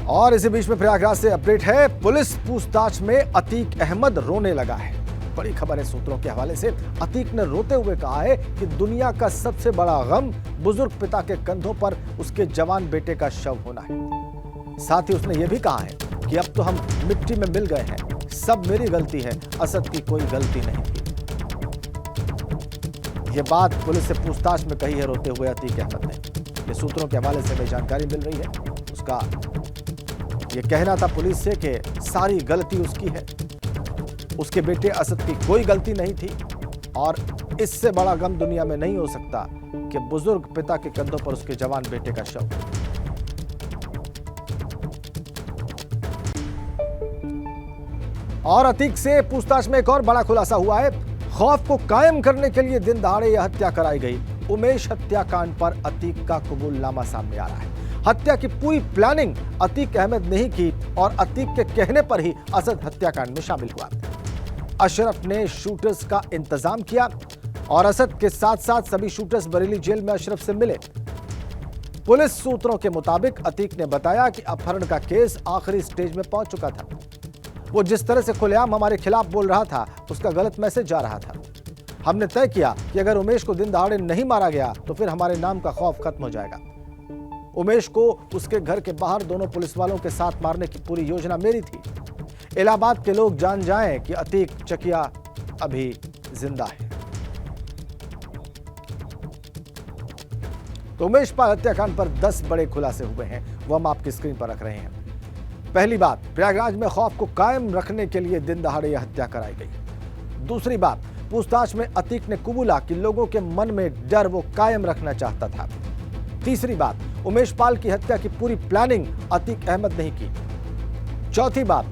और इसी बीच में प्रयागराज से अपडेट है। पुलिस पूछताछ में अतीक अहमद रोने लगा है। बड़ी खबर है सूत्रों के हवाले से। अतीक ने रोते हुए कहा है कि दुनिया का सबसे बड़ा गम बुजुर्ग पिता के कंधों पर उसके जवान बेटे का शव होना है। साथ ही उसने यह भी कहा है कि अब तो हम मिट्टी में मिल गए हैं, सब मेरी गलती है, असद की कोई गलती नहीं थी। यह बात पुलिस से पूछताछ में कही है रोते हुए अतीक अहमद ने। ये सूत्रों के हवाले से हमें जानकारी मिल रही है। उसका ये कहना था पुलिस से कि सारी गलती उसकी है, उसके बेटे असद की कोई गलती नहीं थी और इससे बड़ा गम दुनिया में नहीं हो सकता कि बुजुर्ग पिता के कंधों पर उसके जवान बेटे का शव। और अतीक से पूछताछ में एक और बड़ा खुलासा हुआ है। खौफ को कायम करने के लिए दिन दहाड़े यह हत्या कराई गई। उमेश हत्याकांड पर अतीक का कबूलनामा सामने आ रहा है। हत्या की पूरी प्लानिंग अतीक अहमद ने ही की और अतीक के कहने पर ही असद हत्याकांड में शामिल हुआ। अशरफ ने शूटर्स का इंतजाम किया और असद के साथ साथ सभी शूटर्स बरेली जेल में अशरफ से मिले। पुलिस सूत्रों के मुताबिक अतीक ने बताया कि अपहरण का केस आखिरी स्टेज में पहुंच चुका था। वो जिस तरह से खुलेआम हमारे खिलाफ बोल रहा था, उसका गलत मैसेज जा रहा था। हमने तय किया कि अगर उमेश को दिन दहाड़े नहीं मारा गया तो फिर हमारे नाम का खौफ खत्म हो जाएगा। उमेश को उसके घर के बाहर दोनों पुलिस वालों के साथ मारने की पूरी योजना मेरी थी। इलाहाबाद के लोग जान जाएं कि अतीक चकिया अभी जिंदा है। तो उमेश पाल हत्याकांड पर 10 बड़े खुलासे हुए हैं, वो हम आपकी स्क्रीन पर रख रहे हैं। पहली बात, प्रयागराज में खौफ को कायम रखने के लिए दिन दहाड़े यह हत्या कराई गई। दूसरी बात, पूछताछ में अतीक ने कबूला कि लोगों के मन में डर वो कायम रखना चाहता था। तीसरी बात, उमेश पाल की हत्या की पूरी प्लानिंग अतीक अहमद ने ही की। चौथी बात,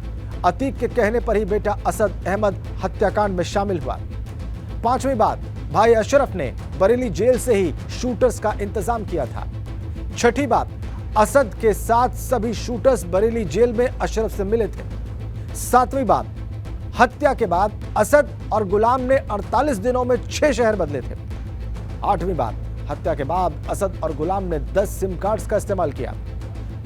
अतीक के कहने पर ही बेटा असद अहमद हत्याकांड में शामिल हुआ। पांचवी बात, भाई अशरफ ने बरेली जेल से ही शूटर्स का इंतजाम किया था। छठी बात, असद के साथ सभी शूटर्स बरेली जेल में अशरफ से मिले थे। सातवीं बात, हत्या के बाद असद और गुलाम ने 48 दिनों में 6 शहर बदले थे। आठवीं बात, हत्या के बाद असद और गुलाम ने 10 सिम कार्ड्स का इस्तेमाल किया।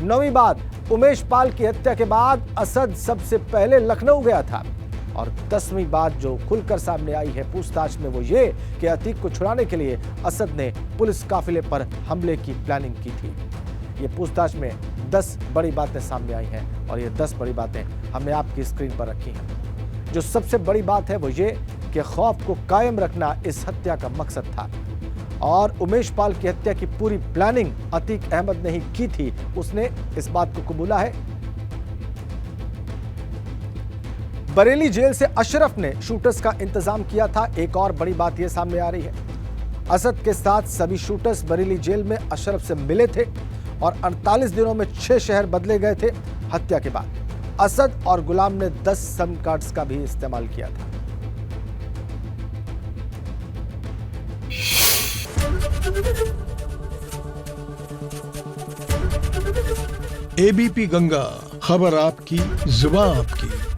नौवीं बात, उमेश पाल की हत्या के बाद असद सबसे पहले लखनऊ गया था। और 10वीं बात जो खुलकर सामने आई है पूछताछ में वो ये कि अतीक को छुड़ाने के लिए असद ने पुलिस काफिले पर हमले की प्लानिंग की थी। ये पूछताछ में 10 बड़ी बातें सामने आई हैं और ये 10 बड़ी बातें हमने आपकी स्क्रीन पर रखी हैं। जो सबसे बड़ी बात है वो ये कि खौफ को कायम रखना इस हत्या का मकसद था और उमेश पाल की हत्या की पूरी प्लानिंग अतीक अहमद ने ही की थी। उसने इस बात को कबूला है। बरेली जेल से अशरफ ने शूटर्स का इंतजाम किया था। एक और बड़ी बात यह सामने आ रही है, असद के साथ सभी शूटर्स बरेली जेल में अशरफ से मिले थे और 48 दिनों में 6 शहर बदले गए थे। हत्या के बाद असद और गुलाम ने 10 सिम कार्ड्स का भी इस्तेमाल किया था। एबीपी गंगा, खबर आपकी, जुबान आपकी।